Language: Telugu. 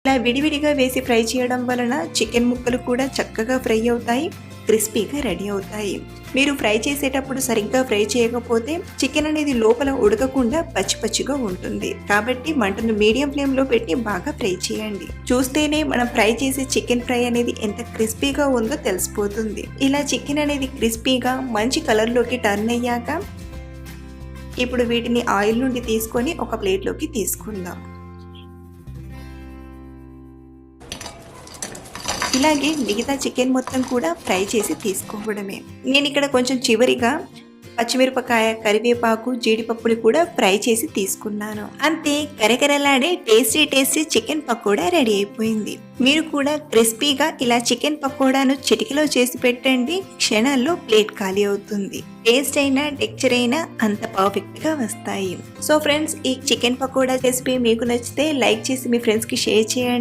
ఇలా విడివిడిగా వేసి ఫ్రై చేయడం వలన చికెన్ ముక్కలు కూడా చక్కగా ఫ్రై అవుతాయి, క్రిస్పీగా రెడీ అవుతాయి. మీరు ఫ్రై చేసేటప్పుడు సరిగ్గా ఫ్రై చేయకపోతే చికెన్ అనేది లోపల ఉడకకుండా పచ్చి పచ్చిగా ఉంటుంది. కాబట్టి మంటను మీడియం ఫ్లేమ్లో పెట్టి బాగా ఫ్రై చేయండి. చూస్తేనే మనం ఫ్రై చేసే చికెన్ ఫ్రై అనేది ఎంత క్రిస్పీగా ఉందో తెలిసిపోతుంది. ఇలా చికెన్ అనేది క్రిస్పీగా మంచి కలర్లోకి టర్న్ అయ్యాక ఇప్పుడు వీటిని ఆయిల్ నుండి తీసుకొని ఒక ప్లేట్లోకి తీసుకుందాం. ఇలాగే మిగతా చికెన్ మొత్తం కూడా ఫ్రై చేసి తీసుకోవడమే. నేను ఇక్కడ కొంచెం చివరిగా పచ్చిమిరపకాయ, కరివేపాకు, జీడిపప్పులు కూడా ఫ్రై చేసి తీసుకున్నాను. అంతే, కరకరలాడే టేస్టీ చికెన్ పకోడా రెడీ అయిపోయింది. మీరు కూడా క్రిస్పీగా ఇలా చికెన్ పకోడాను చిటికలో చేసి పెట్టండి, క్షణాల్లో ప్లేట్ ఖాళీ అవుతుంది. టేస్ట్ అయినా టెక్చర్ అయినా అంత పర్ఫెక్ట్ గా వస్తాయి. సో ఫ్రెండ్స్, ఈ చికెన్ పకోడా రెసిపీ మీకు నచ్చితే లైక్ చేసి మీ ఫ్రెండ్స్ కి షేర్ చేయండి.